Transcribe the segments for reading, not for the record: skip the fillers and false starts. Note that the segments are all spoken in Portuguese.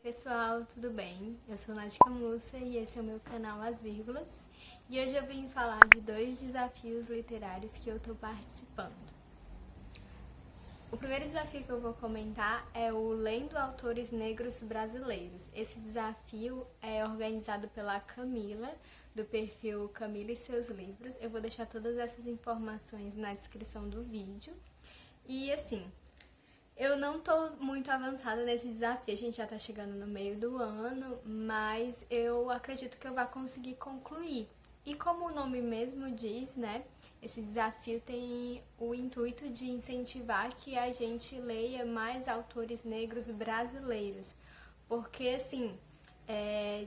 Pessoal, tudo bem? Eu sou Nática Mussa e esse é o meu canal As Vírgulas. E hoje eu vim falar de 2 desafios literários que eu tô participando. O primeiro desafio que eu vou comentar é o Lendo Autores Negros Brasileiros. Esse desafio é organizado pela Camila, do perfil Camila e Seus Livros. Eu vou deixar todas essas informações na descrição do vídeo. E assim, eu não tô muito avançada nesse desafio, a gente já tá chegando no meio do ano, mas eu acredito que eu vou conseguir concluir. E como o nome mesmo diz, né, esse desafio tem o intuito de incentivar que a gente leia mais autores negros brasileiros. Porque, assim,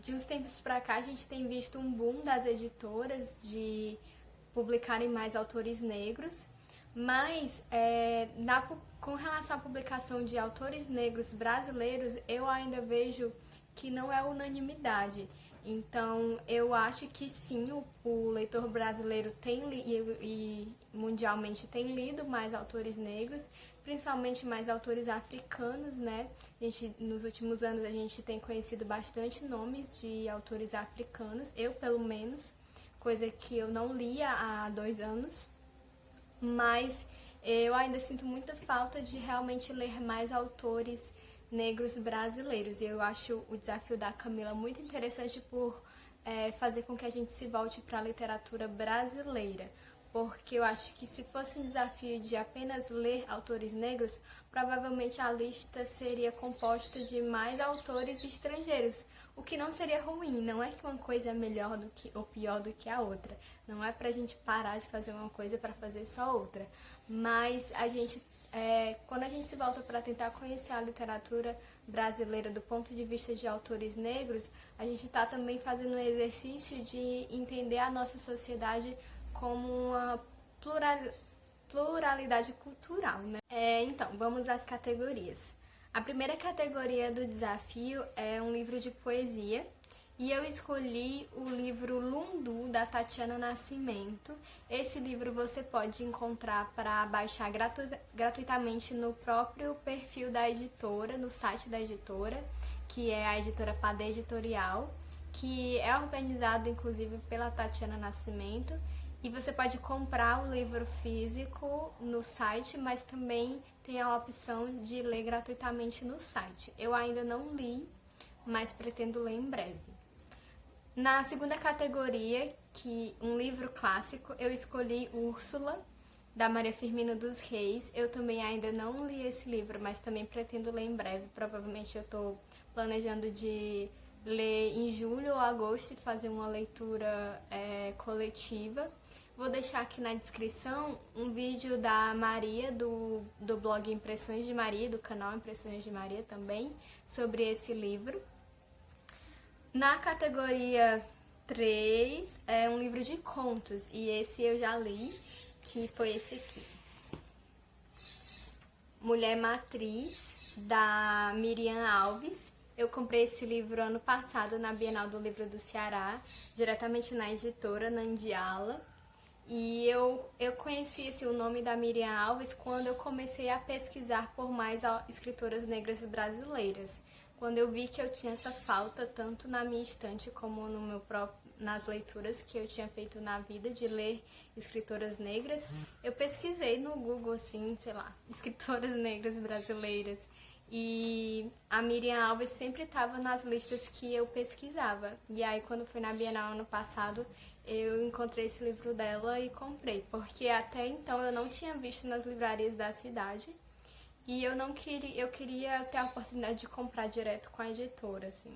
de uns tempos pra cá a gente tem visto um boom das editoras de publicarem mais autores negros, mas com relação à publicação de autores negros brasileiros, eu ainda vejo que não é unanimidade. Então, eu acho que sim, o leitor brasileiro tem e mundialmente tem lido mais autores negros, principalmente mais autores africanos, né? Nos últimos anos a gente tem conhecido bastante nomes de autores africanos, eu pelo menos, coisa que eu não lia há 2 anos. Mas eu ainda sinto muita falta de realmente ler mais autores negros brasileiros. E eu acho o desafio da Camila muito interessante por fazer com que a gente se volte para a literatura brasileira. Porque eu acho que se fosse um desafio de apenas ler autores negros, provavelmente a lista seria composta de mais autores estrangeiros, o que não seria ruim. Não é que uma coisa é melhor do que ou pior do que a outra. Não é pra gente parar de fazer uma coisa para fazer só outra. Mas quando a gente se volta para tentar conhecer a literatura brasileira do ponto de vista de autores negros, a gente está também fazendo um exercício de entender a nossa sociedade como uma pluralidade cultural, né? Então, vamos às categorias. A primeira categoria do desafio é um livro de poesia, e eu escolhi o livro Lundu, da Tatiana Nascimento. Esse livro você pode encontrar para baixar gratuitamente no próprio perfil da editora, no site da editora, que é a editora Padê Editorial, que é organizado inclusive pela Tatiana Nascimento. E você pode comprar o livro físico no site, mas também tem a opção de ler gratuitamente no site. Eu ainda não li, mas pretendo ler em breve. Na segunda categoria, um livro clássico, eu escolhi Úrsula, da Maria Firmina dos Reis. Eu também ainda não li esse livro, mas também pretendo ler em breve. Provavelmente eu estou planejando de ler em julho ou agosto e fazer uma leitura coletiva. Vou deixar aqui na descrição um vídeo da Maria, do blog Impressões de Maria, do canal Impressões de Maria também, sobre esse livro. Na categoria 3, é um livro de contos, e esse eu já li, que foi esse aqui. Mulher Matriz, da Miriam Alves. Eu comprei esse livro ano passado na Bienal do Livro do Ceará, diretamente na editora Nandiala. E eu conheci o nome da Miriam Alves quando eu comecei a pesquisar por mais escritoras negras brasileiras. Quando eu vi que eu tinha essa falta, tanto na minha estante como nas leituras que eu tinha feito na vida de ler escritoras negras, eu pesquisei no Google, assim, sei lá, escritoras negras brasileiras. E a Miriam Alves sempre estava nas listas que eu pesquisava. E aí, quando fui na Bienal ano passado, eu encontrei esse livro dela e comprei, porque até então eu não tinha visto nas livrarias da cidade. E eu queria ter a oportunidade de comprar direto com a editora, assim.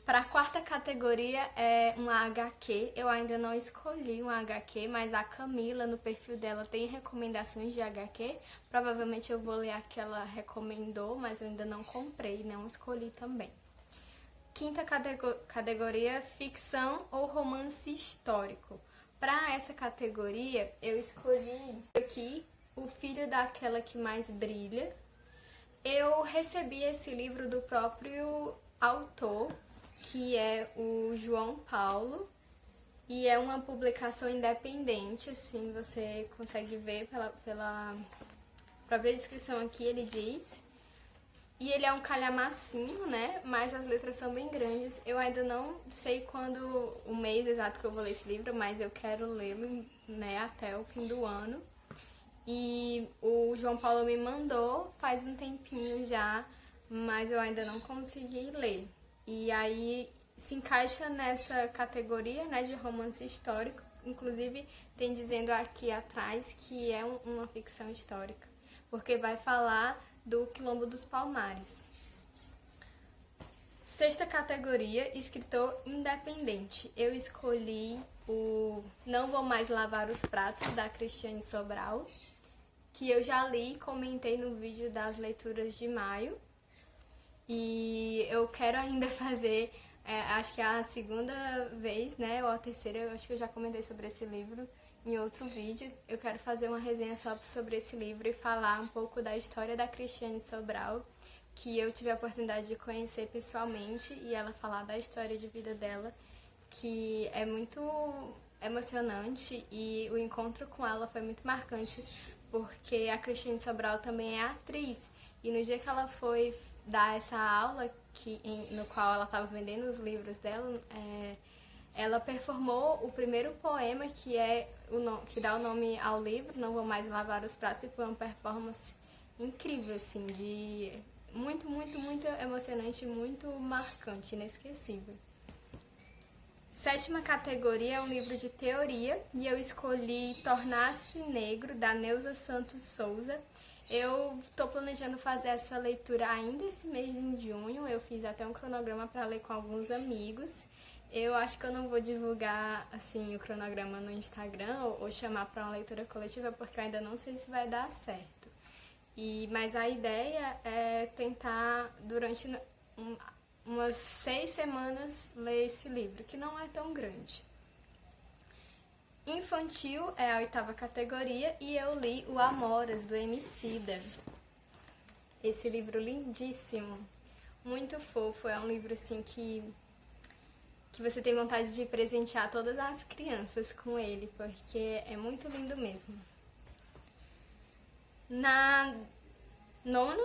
Para a quarta categoria é uma HQ. Eu ainda não escolhi um HQ, mas a Camila, no perfil dela, tem recomendações de HQ. Provavelmente eu vou ler a que ela recomendou, mas eu ainda não comprei, não escolhi também. Quinta categoria, ficção ou romance histórico. Para essa categoria, eu escolhi aqui O Filho daquela que Mais Brilha. Eu recebi esse livro do próprio autor, que é o João Paulo, e é uma publicação independente, assim, você consegue ver pela própria descrição aqui, ele diz. E ele é um calhamacinho, né? Mas as letras são bem grandes. Eu ainda não sei quando o mês exato que eu vou ler esse livro, mas eu quero lê-lo, né, até o fim do ano. E o João Paulo me mandou faz um tempinho já, mas eu ainda não consegui ler. E aí se encaixa nessa categoria, né, de romance histórico. Inclusive tem dizendo aqui atrás que é uma ficção histórica, porque vai falar do Quilombo dos Palmares. Sexta categoria, escritor independente. Eu escolhi o Não Vou Mais Lavar os Pratos, da Cristiane Sobral, que eu já li e comentei no vídeo das leituras de maio. E eu quero ainda fazer, acho que é a segunda vez, né, ou a terceira, eu acho que eu já comentei sobre esse livro em outro vídeo. Eu quero fazer uma resenha só sobre esse livro e falar um pouco da história da Cristiane Sobral, que eu tive a oportunidade de conhecer pessoalmente, e ela falar da história de vida dela, que é muito emocionante, e o encontro com ela foi muito marcante, porque a Cristiane Sobral também é atriz, e no dia que ela foi dar essa aula, no qual ela estava vendendo os livros dela, ela performou o primeiro poema que dá o nome ao livro, Não Vou Mais Lavar os Pratos, e foi uma performance incrível, assim, de muito, muito, muito emocionante, muito marcante, inesquecível. Sétima categoria é um livro de teoria, e eu escolhi Tornar-se Negro, da Neuza Santos Souza. Eu estou planejando fazer essa leitura ainda esse mês de junho. Eu fiz até um cronograma para ler com alguns amigos. Eu acho que eu não vou divulgar assim o cronograma no Instagram ou chamar para uma leitura coletiva, porque eu ainda não sei se vai dar certo. Mas a ideia é tentar, durante umas 6 semanas, ler esse livro, que não é tão grande. Infantil é a 8ª categoria, e eu li O Amoras, do Emicida. Esse livro lindíssimo, muito fofo, é um livro assim que você tem vontade de presentear todas as crianças com ele, porque é muito lindo mesmo. Na 9ª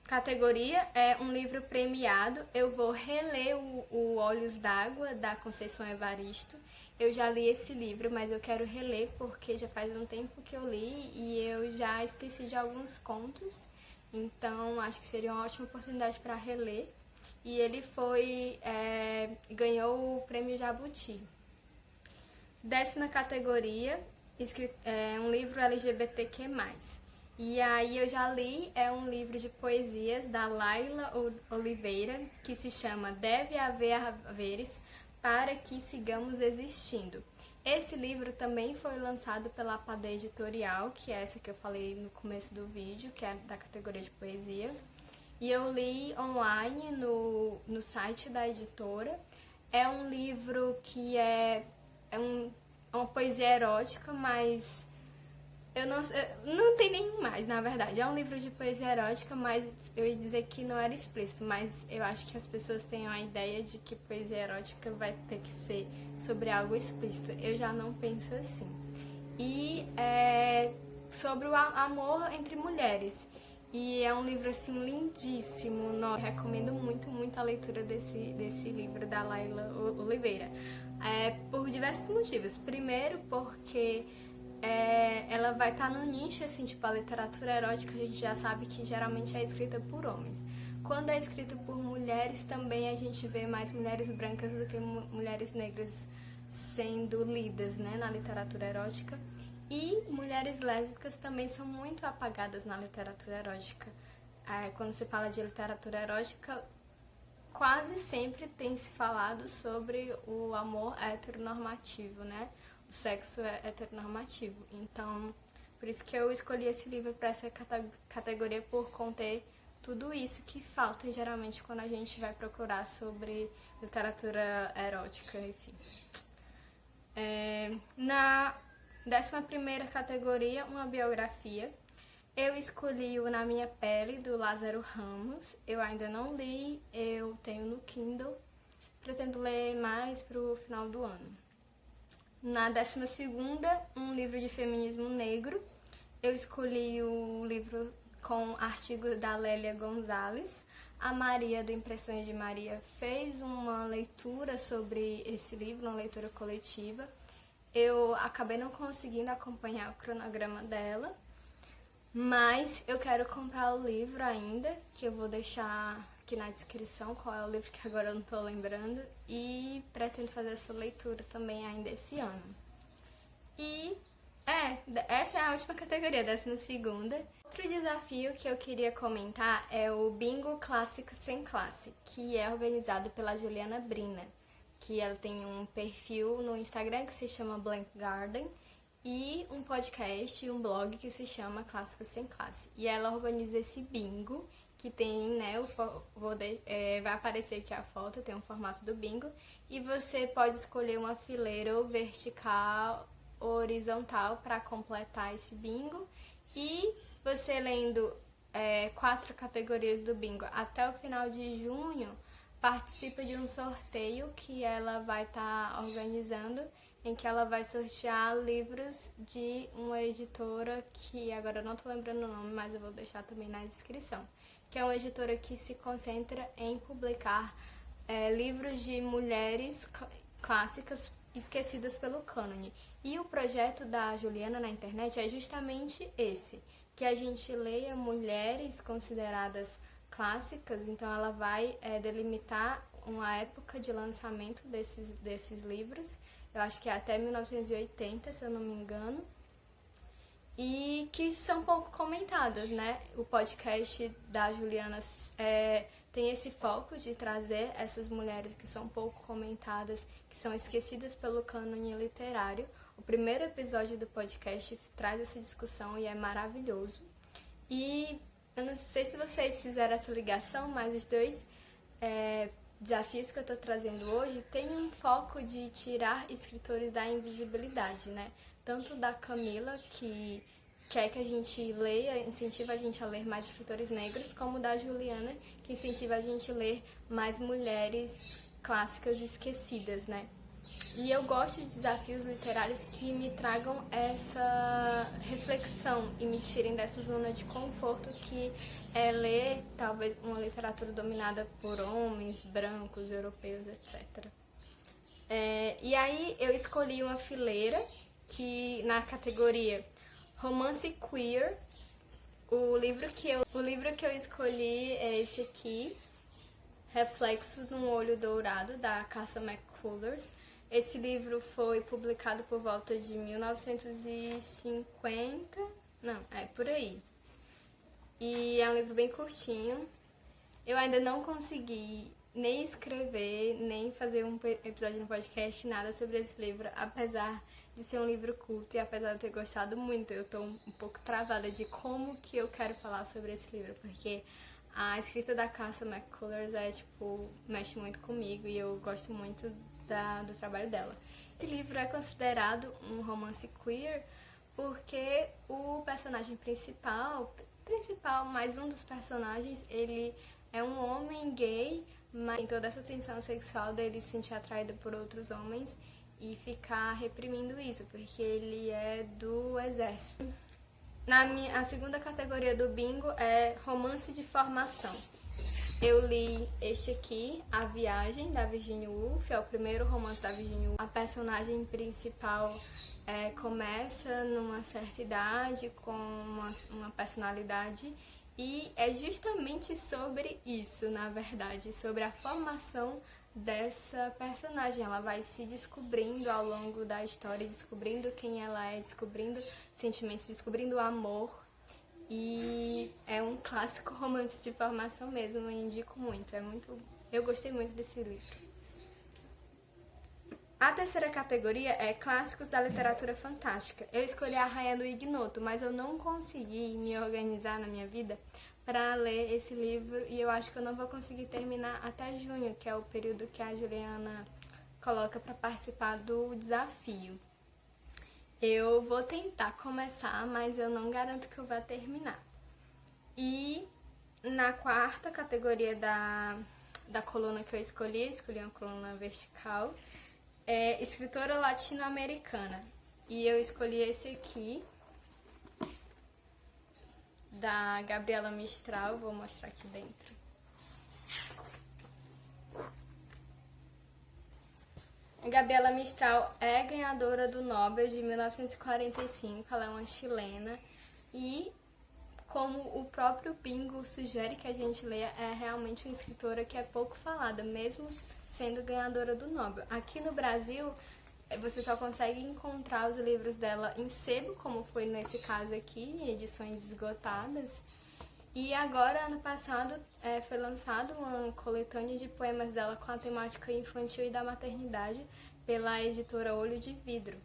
categoria é um livro premiado. Eu vou reler o Olhos d'Água, da Conceição Evaristo. Eu já li esse livro, mas eu quero reler porque já faz um tempo que eu li e eu já esqueci de alguns contos. Então acho que seria uma ótima oportunidade para reler. E ele ganhou o prêmio Jabuti. 10ª categoria, um livro LGBTQ+. E aí eu já li, é um livro de poesias da Laila Oliveira, que se chama Deve Haver Haveres para que Sigamos Existindo. Esse livro também foi lançado pela Padê Editorial, que é essa que eu falei no começo do vídeo, que é da categoria de poesia. E eu li online no site da editora. É um livro que é uma poesia erótica, mas não tem nem mais, na verdade. É um livro de poesia erótica, mas eu ia dizer que não era explícito, mas eu acho que as pessoas têm a ideia de que poesia erótica vai ter que ser sobre algo explícito. Eu já não penso assim. E é sobre o amor entre mulheres. E é um livro, assim, lindíssimo. Eu recomendo muito, muito a leitura desse livro da Laila Oliveira. Por diversos motivos. Primeiro, porque ela vai estar no nicho, assim, tipo, a literatura erótica a gente já sabe que geralmente é escrita por homens. Quando é escrita por mulheres, também a gente vê mais mulheres brancas do que mulheres negras sendo lidas, né, na literatura erótica. E mulheres lésbicas também são muito apagadas na literatura erótica. Quando se fala de literatura erótica, quase sempre tem se falado sobre o amor heteronormativo, né? O sexo heteronormativo. Então, por isso que eu escolhi esse livro para essa categoria, por conter tudo isso que falta geralmente quando a gente vai procurar sobre literatura erótica, enfim. Na 11ª categoria, uma biografia. Eu escolhi o Na Minha Pele, do Lázaro Ramos. Eu ainda não li, eu tenho no Kindle. Pretendo ler mais pro final do ano. Na 12ª, um livro de feminismo negro. Eu escolhi o livro com artigos da Lélia Gonzalez. A Maria, do Impressões de Maria, fez uma leitura sobre esse livro, uma leitura coletiva. Eu acabei não conseguindo acompanhar o cronograma dela, mas eu quero comprar o livro ainda, que eu vou deixar aqui na descrição qual é o livro, que agora eu não estou lembrando, e pretendo fazer essa leitura também ainda esse ano. E essa é a última categoria, 12ª. Outro desafio que eu queria comentar é o Bingo Clássico Sem Classe, que é organizado pela Juliana Brina, que ela tem um perfil no Instagram que se chama Blank Garden e um podcast e um blog que se chama Clássicos Sem Classe. E ela organiza esse bingo, que tem, né, vai aparecer aqui a foto, tem um formato do bingo, e você pode escolher uma fileira ou vertical ou horizontal para completar esse bingo, e você lendo 4 categorias do bingo até o final de junho, participa de um sorteio que ela vai estar organizando, em que ela vai sortear livros de uma editora que agora eu não estou lembrando o nome, mas eu vou deixar também na descrição, que é uma editora que se concentra em publicar livros de mulheres clássicas esquecidas pelo cânone. E o projeto da Juliana na internet é justamente esse, que a gente leia mulheres consideradas clássicas. Então ela vai delimitar uma época de lançamento desses livros, eu acho que é até 1980, se eu não me engano, e que são pouco comentadas, né? O podcast da Juliana tem esse foco de trazer essas mulheres que são pouco comentadas, que são esquecidas pelo cânone literário. O primeiro episódio do podcast traz essa discussão e é maravilhoso. E eu não sei se vocês fizeram essa ligação, mas os dois desafios que eu estou trazendo hoje têm um foco de tirar escritores da invisibilidade, né? Tanto da Camila, que quer que a gente leia, incentiva a gente a ler mais escritores negros, como da Juliana, que incentiva a gente a ler mais mulheres clássicas esquecidas, né? E eu gosto de desafios literários que me tragam essa reflexão e me tirem dessa zona de conforto que é ler talvez uma literatura dominada por homens brancos, europeus, etc. E aí eu escolhi uma fileira que na categoria Romance Queer, o livro que eu escolhi é esse aqui, Reflexos num Olho Dourado, da Cassia McCullers. Esse livro foi publicado por volta de 1950, por aí. E é um livro bem curtinho. Eu ainda não consegui nem escrever, nem fazer um episódio no podcast, nada sobre esse livro, apesar de ser um livro curto e apesar de eu ter gostado muito. Eu tô um pouco travada de como que eu quero falar sobre esse livro, porque a escrita da Cassia McCullers mexe muito comigo e eu gosto muito do trabalho dela. Esse livro é considerado um romance queer porque o personagem principal, mais um dos personagens, ele é um homem gay, mas tem toda essa tensão sexual dele se sentir atraído por outros homens e ficar reprimindo isso, porque ele é do exército. A segunda categoria do bingo é romance de formação. Eu li este aqui, A Viagem, da Virginia Woolf, é o primeiro romance da Virginia Woolf. A personagem principal começa numa certa idade, com uma personalidade, e é justamente sobre isso, na verdade, sobre a formação dessa personagem. Ela vai se descobrindo ao longo da história, descobrindo quem ela é, descobrindo sentimentos, descobrindo amor. E é um clássico romance de formação mesmo, eu indico muito, eu gostei muito desse livro. A terceira categoria é clássicos da literatura fantástica. Eu escolhi A Rainha do Ignoto, mas eu não consegui me organizar na minha vida para ler esse livro e eu acho que eu não vou conseguir terminar até junho, que é o período que a Juliana coloca para participar do desafio. Eu vou tentar começar, mas eu não garanto que eu vá terminar. E na quarta categoria da coluna que eu escolhi uma coluna vertical, é escritora latino-americana. E eu escolhi esse aqui, da Gabriela Mistral, vou mostrar aqui dentro. A Gabriela Mistral é ganhadora do Nobel de 1945, ela é uma chilena e, como o próprio Pingo sugere que a gente leia, é realmente uma escritora que é pouco falada, mesmo sendo ganhadora do Nobel. Aqui no Brasil, você só consegue encontrar os livros dela em sebo, como foi nesse caso aqui, em edições esgotadas. E agora, ano passado, foi lançado uma coletânea de poemas dela com a temática infantil e da maternidade pela editora Olho de Vidro.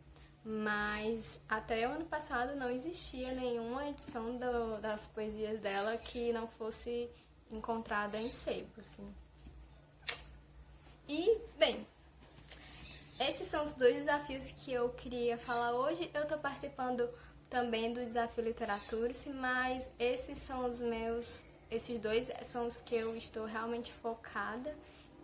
Mas até o ano passado não existia nenhuma edição das poesias dela que não fosse encontrada em sebo, assim. E, bem, esses são os 2 desafios que eu queria falar hoje. Eu estou participando também do Desafio Literaturice, mas esses 2 são os que eu estou realmente focada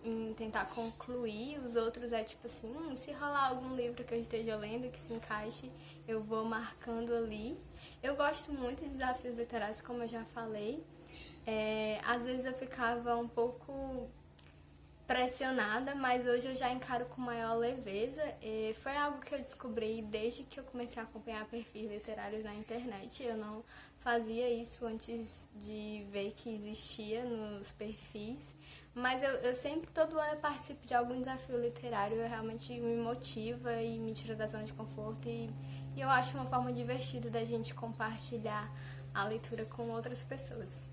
em tentar concluir. Os outros é tipo assim, se rolar algum livro que eu esteja lendo que se encaixe, eu vou marcando ali. Eu gosto muito de desafios literários, como eu já falei. Às vezes eu ficava um pouco pressionada, mas hoje eu já encaro com maior leveza. Foi algo que eu descobri desde que eu comecei a acompanhar perfis literários na internet. Eu não fazia isso antes de ver que existia nos perfis, mas eu sempre, todo ano, eu participo de algum desafio literário. Realmente me motiva e me tira da zona de conforto, e eu acho uma forma divertida da gente compartilhar a leitura com outras pessoas.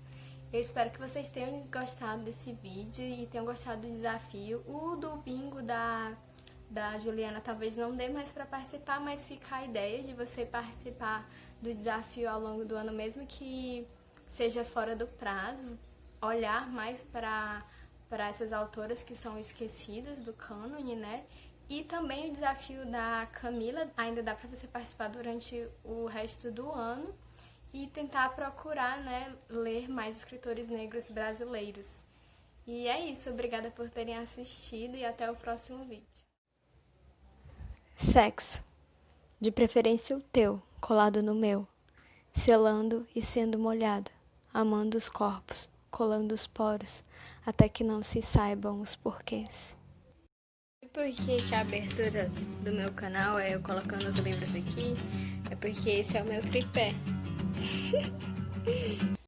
Eu espero que vocês tenham gostado desse vídeo e tenham gostado do desafio. O do bingo da Juliana talvez não dê mais para participar, mas fica a ideia de você participar do desafio ao longo do ano, mesmo que seja fora do prazo, olhar mais para essas autoras que são esquecidas do cânone, né? E também o desafio da Camila, ainda dá para você participar durante o resto do ano e tentar procurar, né, ler mais escritores negros brasileiros. E é isso, obrigada por terem assistido e até o próximo vídeo. Sexo. De preferência o teu, colado no meu, selando e sendo molhado, amando os corpos, colando os poros, até que não se saibam os porquês. E por que a abertura do meu canal é eu colocando os livros aqui? É porque esse é o meu tripé.